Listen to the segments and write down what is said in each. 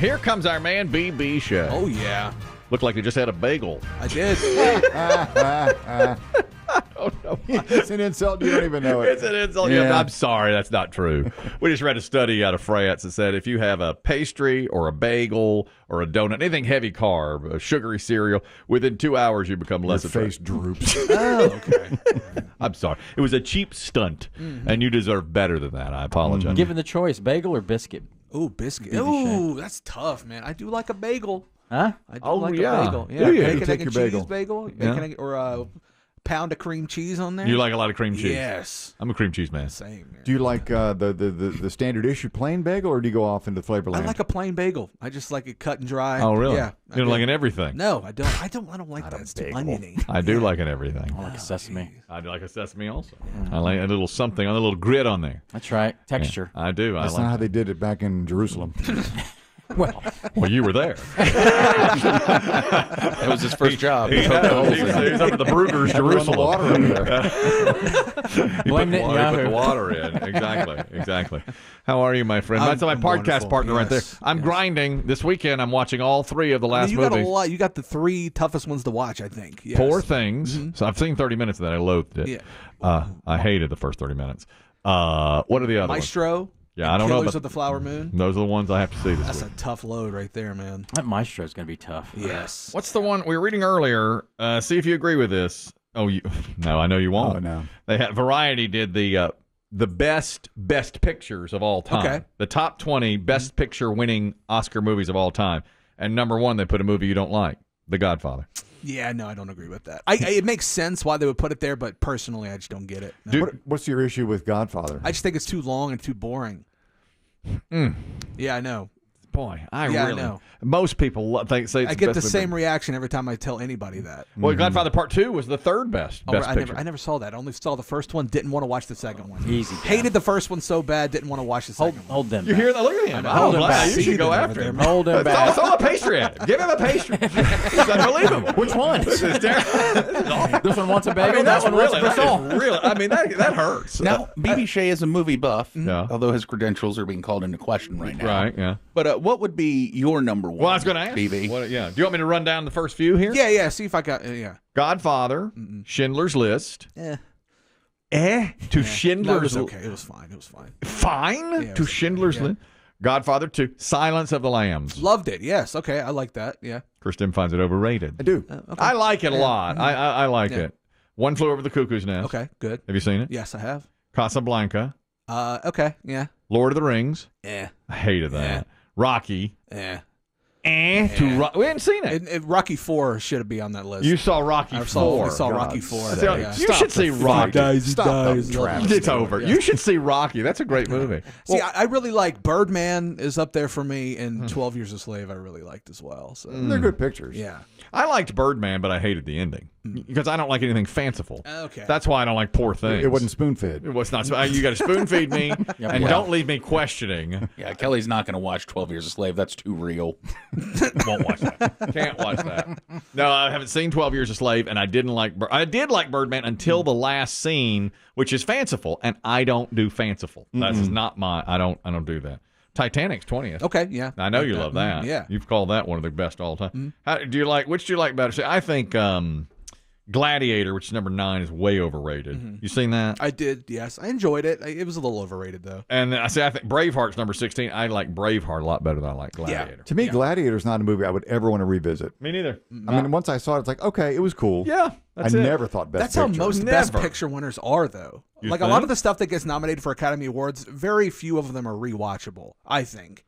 Here comes our man, BB Shea. Oh, yeah. Looked like he just had a bagel. I did. Oh, no. It's an insult. You don't even know it. It's an insult. Yeah. I'm sorry. That's not true. We just read a study out of France that said if you have a pastry or a bagel or a donut, anything heavy carb, a sugary cereal, within 2 hours you become less Your face attractive. droops. Oh, okay. I'm sorry. It was a cheap stunt, and you deserve better than that. I apologize. Given the choice, bagel or biscuit? Ooh, biscuit. BB Ooh, that's tough, man. I do like a bagel. Huh? I do Oh, like yeah. a bagel. Do Yeah, you? bacon, Take egg, and your cheese bagel. bagel. Yeah. Bacon, egg, or a pound of cream cheese on there. You like a lot of cream cheese. Yes. I'm a cream cheese man. Same. Man. Do you like the standard issue plain bagel, or do you go off into flavor I land? like a plain bagel. I just like it cut and dry. Oh, really? Yeah. You don't like an everything? No, I don't. I don't like that. It's too oniony. I do like an everything. I like a sesame. I do like a sesame also. I like a little something on a little grit on there. That's right. Texture. I do. That's I like not how they did it back in Jerusalem. Well, Well, you were there. That was his first job. He was up at the Brugger's Jerusalem. Water over there. He Blame put Netanyahu. the water in. Exactly. How are you, my friend? That's my I'm podcast wonderful. partner right there. Yes, I'm yes. grinding. This weekend, I'm watching all 3 of the last you got a movies. lot. You got the 3 toughest ones to watch, I think. Yes. Poor Things. So I've seen 30 minutes of that. I loathed it. Yeah. I hated the first 30 minutes. What are the other ones? Maestro. Yeah, I don't know. Killers But of the Flower Moon. those are the ones I have to see this That's week. a tough load right there, man. that maestro's going to be tough. Yes. What's the one we were reading earlier? See if you agree with this. Oh, no, I know you won't. Oh, no. They had Variety did the best pictures of all time. Okay. The top 20 best picture winning Oscar movies of all time. And number 1, they put a movie you don't like, The Godfather. Yeah, no, I don't agree with that. It makes sense why they would put it there, but personally, I just don't get it. No. What's your issue with Godfather? I just think it's too long and too boring. Yeah, I know. Boy, I Yeah, really I know. Most people say it's I get the best same reaction every time I tell anybody that. Well, Godfather Part 2 was the 3rd best Oh, picture. I never saw that. I only saw the first one. Didn't want to watch the second one. Easy. Jeff. Hated the first one so bad. Didn't want to watch the second one. Hold them You back. hear that? Look at him. Hold him back. You should go Over after there, him. man. Hold them back. Throw a pastry at him. Give him a pastry. It's unbelievable. Which one? This is terrible. This one wants a I bagel. mean, that that's one wants a really, croissant. that is really, I mean, that hurts. Now, BB Shea is a movie buff, Yeah. although his credentials are being called into question right now. Right, yeah. But what would be your number one? Well, I was going to ask. BB. What, yeah. Do you want me to run down the first few here? Yeah. See if I got. Yeah. Godfather, Schindler's List. Yeah. To No, it Schindler's was okay. It was fine. Fine it to was Schindler's fine, yeah. List. Godfather 2, Silence of the Lambs. Loved it. Yes. Okay. I like that. Yeah. Kristen finds it overrated. I do. Okay. I like it a lot. I like Yeah. it. One Flew Over the Cuckoo's Nest. Okay. Good. Have you seen it? Yes, I have. Casablanca, Okay. Yeah. Lord of the Rings. Yeah. I hated that. Yeah. Rocky. Yeah. We hadn't seen it. Rocky 4 should be on that list. You saw Rocky I 4. saw God. Rocky 4. Tell you, Yeah. you should see Rocky. Stop the travesty. It's over. You should see Rocky. That's a great movie. See, I really like Birdman is up there for me, and 12 Years a Slave I really liked as well. So They're good pictures. yeah. I liked Birdman, but I hated the ending because I don't like anything fanciful. Okay. That's why I don't like Poor Things. It wasn't spoon fed. It was not. You got to spoon feed me, and don't leave me questioning. Yeah, Kelly's not going to watch 12 Years a Slave. That's too real. Won't watch that. Can't watch that. No, I haven't seen 12 Years a Slave, and I didn't like. I did like Birdman until the last scene, which is fanciful, and I don't do fanciful. That's not my. I don't do that. Titanic's 20th. Okay. Yeah. I know you love that. Yeah. You've called that one of the best all time. How, do you like? Which do you like better? See, I think Gladiator, which is number 9, is way overrated. You seen that? I did. Yes, I enjoyed it. It was a little overrated though. And I think Braveheart's number 16. I like Braveheart a lot better than I like Gladiator. To me, Gladiator's not a movie I would ever want to revisit. Me neither. I mean, once I saw it, it's like, okay, it was cool. Yeah, I never thought best That's how picture. most Best Picture winners are, though. You like think? a lot of the stuff that gets nominated for Academy Awards, very few of them are rewatchable. I think.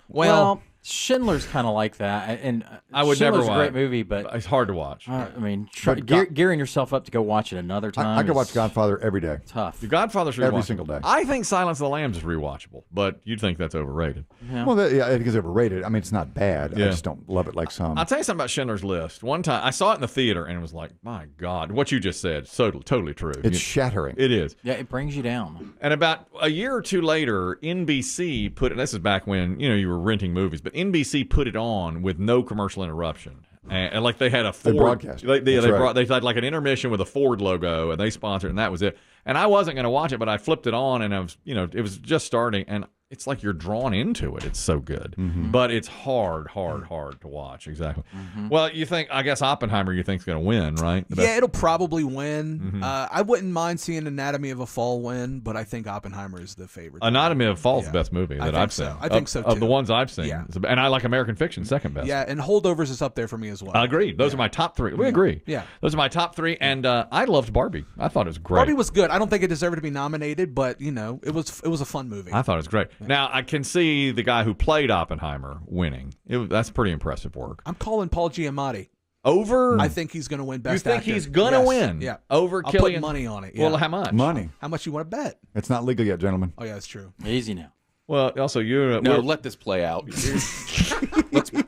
Well, Schindler's kind of like that, and I would Schindler's never a great watch. movie, but It's hard to watch. I mean, But gearing yourself up to go watch it another time. I could watch is Godfather every day. Tough. The Godfather's rewatchable. Every single day. I think Silence of the Lambs is rewatchable, but you'd think that's overrated. Yeah. Well, yeah, it is overrated. I mean, it's not bad. Yeah. I just don't love it like some. I'll tell you something about Schindler's List. One time, I saw it in the theater, and it was like, my God, what you just said, totally true. It's shattering. It is. Yeah, it brings you down. And about a year or two later, NBC put, and this is back when you were renting movies, but NBC put it on with no commercial interruption. And like they had a Ford broadcast. They That's right. had like an intermission with a Ford logo, and they sponsored, and that was it. And I wasn't going to watch it, but I flipped it on, and I was, it was just starting, and it's like you're drawn into it. It's so good, but it's hard to watch. Exactly. Well, I guess Oppenheimer you think's going to win, right? Yeah, it'll probably win. I wouldn't mind seeing Anatomy of a Fall win, but I think Oppenheimer is the favorite. Anatomy of a Fall is the best movie that I've seen. I think so too. Of the ones I've seen, Yeah. and I like American Fiction second best. Yeah, and Holdovers is up there for me as well. I agree. Those are my top 3. We agree. Yeah. Those are my top 3, and I loved Barbie. I thought it was great. Barbie was good. I don't think it deserved to be nominated, but it was a fun movie. I thought it was great. Now, I can see the guy who played Oppenheimer winning. That's pretty impressive work. I'm calling Paul Giamatti. Over? I think he's going to win Best You think Actor. he's going to win? Yeah. Over I'll Cillian? put money on it. Yeah. Well, how much? Money. How much you want to bet? It's not legal yet, gentlemen. Oh, yeah, that's true. Easy now. Well, also, you're... No, let this play out.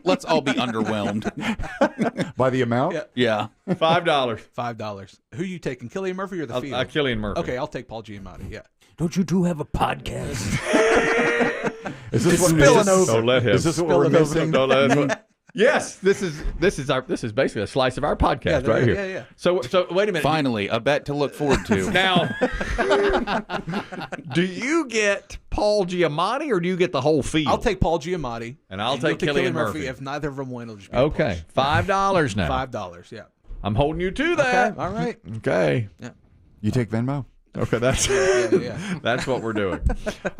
let's all be underwhelmed. By the amount? Yeah. $5. $5. Who you taking, Cillian Murphy or the field? Cillian Murphy. Okay, I'll take Paul Giamatti. Yeah. Don't you two have a podcast? Is this spilling over. Don't let him. Is this what we're missing? Don't let him. Yes, this is basically a slice of our podcast right here. Yeah. So wait a minute. Finally, a bet to look forward to. Now, do you get Paul Giamatti or do you get the whole field? I'll take Paul Giamatti. And I'll you'll take Cillian Murphy. If neither of them win, it'll just be Okay, $5 now. $5, yeah. I'm holding you to that. Okay, all right. Okay. You take Venmo? Okay, that's Yeah. that's what we're doing.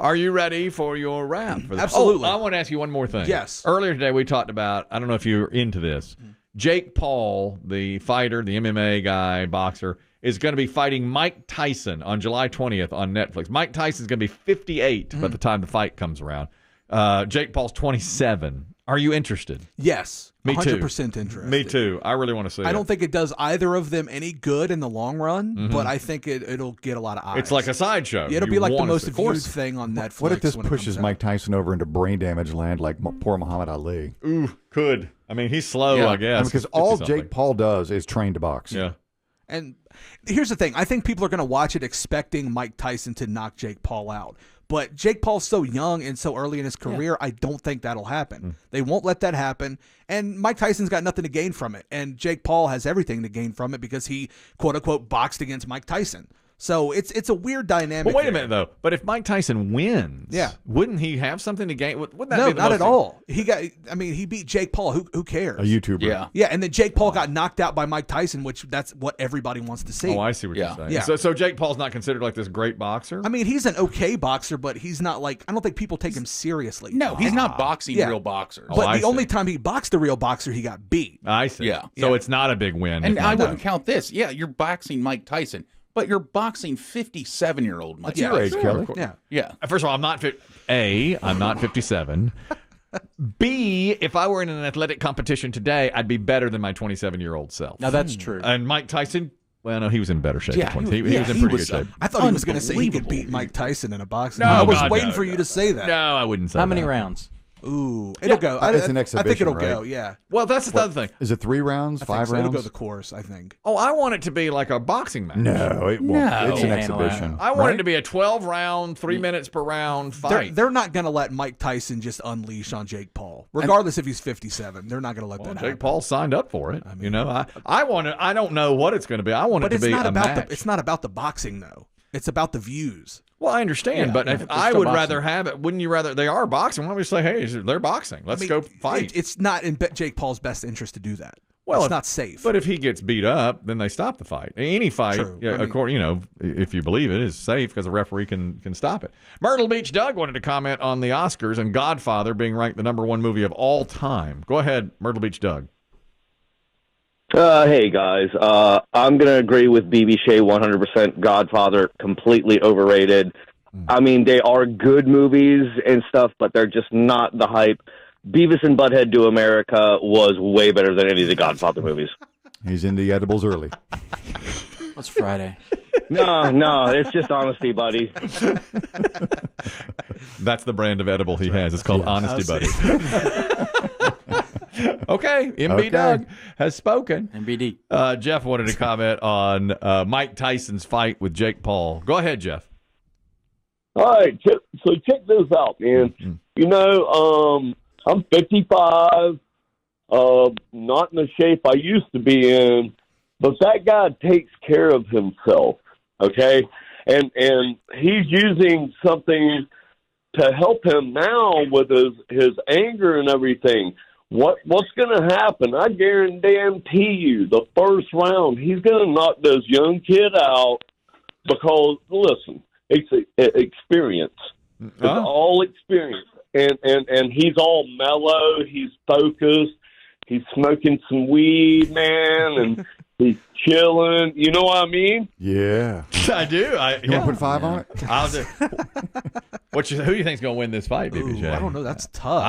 Are you ready for your rap? Absolutely. Oh, I want to ask you one more thing. Yes. Earlier today we talked about, I don't know if you're into this, Jake Paul, the fighter, the MMA guy, boxer, is going to be fighting Mike Tyson on July 20th on Netflix. Mike Tyson's going to be 58 by the time the fight comes around. Jake Paul's 27. Are you interested? Yes. Me too. 100% interested. Me too. I really want to see it. I don't think it does either of them any good in the long run, but I think it'll get a lot of eyes. It's like a sideshow. Yeah, it'll You be like the want most to see- viewed thing on Netflix. What if this when it pushes comes Mike out. Tyson over into brain damage land like poor Muhammad Ali? Ooh, could. I mean, he's slow, Yeah. I guess. Because He's all 50-something. Jake Paul does is train to box. Yeah. And here's the thing. I think people are going to watch it expecting Mike Tyson to knock Jake Paul out. But Jake Paul's so young and so early in his career, I don't think that'll happen. They won't let that happen. And Mike Tyson's got nothing to gain from it. And Jake Paul has everything to gain from it because he, quote unquote, boxed against Mike Tyson. So it's a weird dynamic. Well, wait a there. minute, though. But if Mike Tyson wins, Yeah. wouldn't he have something to gain? Wouldn't that No, be the not most at all. He beat Jake Paul. Who cares? A YouTuber. Yeah. Yeah, and then Jake Paul got knocked out by Mike Tyson, which that's what everybody wants to see. Oh, I see what Yeah. you're saying. Yeah. So Jake Paul's not considered like this great boxer? I mean, he's an okay boxer, but he's not like, I don't think people take him seriously. No, he's not boxing Yeah. real boxers. Oh, But I the only see. time he boxed a real boxer, he got beat. I see. Yeah. So Yeah. it's not a big win. And if I not- wouldn't count this. Yeah, you're boxing Mike Tyson, but you're boxing 57-year-old Mike That's your age, Tyson. Kelly. Yeah. Yeah. First of all, I'm not I'm not 57. B, if I were in an athletic competition today, I'd be better than my 27-year-old self. Now that's true. And Mike Tyson, well, no, he was in better shape. Yeah, at 20. he He was- was in he pretty was, good shape. I thought he was going to say he could Unbelievable. beat Mike Tyson in a boxing. No, I was God, waiting no, for you to say that. No, I wouldn't say How many that. rounds? Ooh, it'll go. It's an I think exhibition, it'll go. right? Yeah, Well, that's the other thing. Is it 3 rounds, I think 5 so. rounds? It'll go the course. I think. Oh, I want it to be like a boxing match. No, it won't. No. It's an Can't handle exhibition. I want right? it to be a 12-round, 3 minutes per round fight. They're not going to let Mike Tyson just unleash on Jake Paul, regardless if he's 57. They're not going to let that happen. Jake Paul signed up for it. I want to. I don't know what it's going to be. I want But it to it's be not a about match. it's not about the boxing though. It's about the views. Well, I understand, but if I still would boxing. rather have it. Wouldn't you rather? They are boxing. Why don't we say, hey, they're boxing? Let's I mean, go fight. It's not in Jake Paul's best interest to do that. Well, it's if- not safe. But if he gets beat up, then they stop the fight. Any fight, True. yeah, I mean- according, if you believe it, is safe because the referee can stop it. Myrtle Beach Doug wanted to comment on the Oscars and Godfather being ranked the #1 movie of all time. Go ahead, Myrtle Beach Doug. Hey, guys. I'm going to agree with BB Shea 100%. Godfather, completely overrated. I mean, they are good movies and stuff, but they're just not the hype. Beavis and Butthead Do America was way better than any of the Godfather movies. He's in the edibles early. What's Friday? No, it's just honesty, buddy. That's the brand of edible he has. It's called Honesty Buddy. Okay, MB Okay. Doug has spoken. MBD. Jeff wanted to comment on Mike Tyson's fight with Jake Paul. Go ahead, Jeff. All right, so check this out, man. I'm 55, not in the shape I used to be in, but that guy takes care of himself, okay? And he's using something to help him now with his anger and everything. What's going to happen? I guarantee you, the first round, he's going to knock this young kid out because, listen, it's experience. It's all experience. And he's all mellow. He's focused. He's smoking some weed, man, and he's chilling. You know what I mean? Yeah. I do. You want to put 5 on it? I'll do. Who do you think's going to win this fight, BBJ? I don't know. That's tough.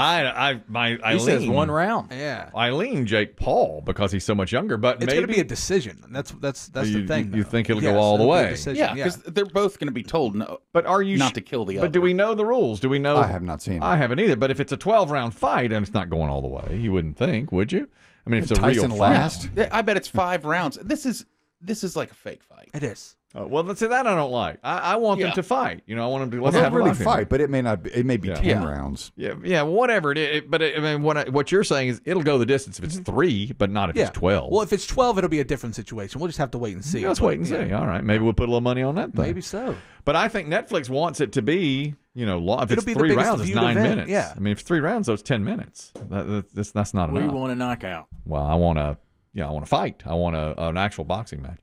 He says 1 round. Yeah. I lean Jake Paul because he's so much younger, but It's maybe going to be a decision. That's the thing. You though. think it'll Yes, go all the it'll be a way? decision, Yeah, because they're both going to be told no. But are you not to kill the other? But do we know the rules? Do we know? I have not seen it. I haven't either. But if it's a 12-round fight and it's not going all the way, you wouldn't think, would you? I mean, if it's a Tyson real last. fight. I bet it's 5 rounds. This is like a fake fight. It is. Well, let's say that I don't like. I want them Yeah. to fight. You know, I want them to Well, let's not have a really boxing fight, but it may not. Be, it may be 10 Yeah. rounds. Yeah, whatever it is. But I mean, what you're saying is it'll go the distance if it's 3, but not if Yeah. it's 12. Well, if it's 12, it'll be a different situation. We'll just have to wait and see. Yeah, let's But, wait and see. All right, maybe we'll put a little money on that thing. Maybe so. But I think Netflix wants it to be, if It'll it's be the 3 biggest rounds, it's viewed 9 event, minutes. yeah. I mean, if it's 3 rounds, that's 10 minutes. That's not We enough. want a knockout. Well, I want to fight. I want an actual boxing match.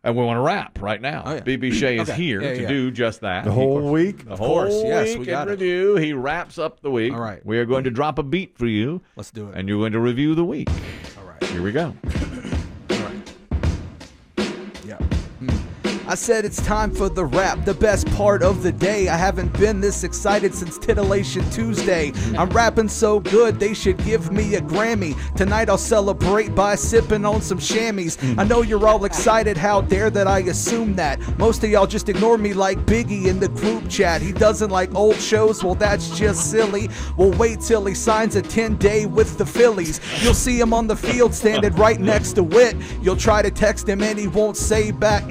And we want to wrap right now. Oh, yeah. BB Shea is Okay. here Yeah, to yeah. do just that. The whole week. The whole course, yes, week we got in it. review. He wraps up the week. All right. We are going to drop a beat for you. Let's do it. And you're going to review the week. All right. Here we go. All right. Yeah. I said it's time for the rap, the best part of the day. I haven't been this excited since Titillation Tuesday. I'm rapping so good, they should give me a Grammy. Tonight I'll celebrate by sipping on some chamois. I know you're all excited, how dare that I assume that. Most of y'all just ignore me like Biggie in the group chat. He doesn't like old shows, well that's just silly. We'll wait till he signs a 10-day with the Phillies. You'll see him on the field standing right next to Witt. You'll try to text him and he won't say back.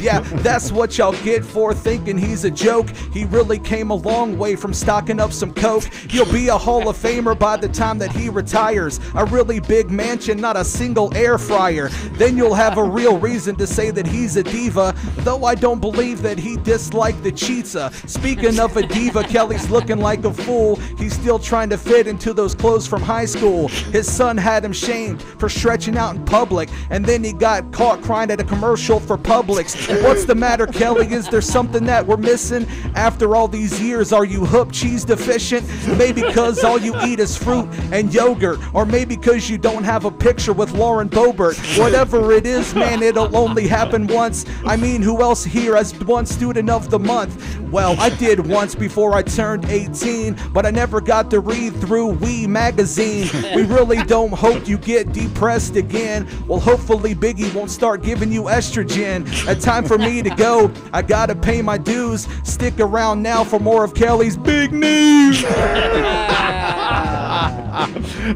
Yeah, that's what y'all get for thinking he's a joke. He really came a long way from stocking up some coke. He'll be a Hall of Famer by the time that he retires. A really big mansion, not a single air fryer. Then you'll have a real reason to say that he's a diva, though I don't believe that he disliked the cheetah. Speaking of a diva, Kelly's looking like a fool. He's still trying to fit into those clothes from high school. His son had him shamed for stretching out in public, and then he got caught crying at a commercial for Publix. What's the matter, Kelly? Is there something that we're missing? After all these years, are you hook cheese deficient? Maybe because all you eat is fruit and yogurt, or maybe because you don't have a picture with Lauren Boebert. Whatever it is, man, it'll only happen once. I mean, who else here has won Student of the Month? Well, I did once before I turned 18, but I never got to read through Wee magazine. We really don't hope you get depressed again. Well, hopefully Biggie won't start giving you estrogen. A time for me to go. I gotta pay my dues. Stick around now for more of Kelly's big news.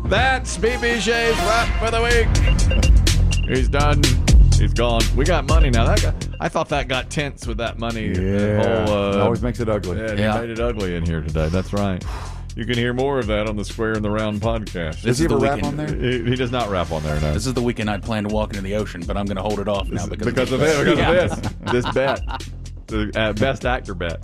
That's BB Shea's rap for the week. He's done. He's gone. We got money now. I thought that got tense with that money. Yeah. That whole, It always makes it ugly. Yeah, he made it ugly in here today. That's right. You can hear more of that on the Square and the Round podcast. Does he is ever the rap weekend. on there? He does not rap on there, no. This is the weekend I'd planned to walk into the ocean, but I'm going to hold it off now Because of this. this bet. The best actor bet.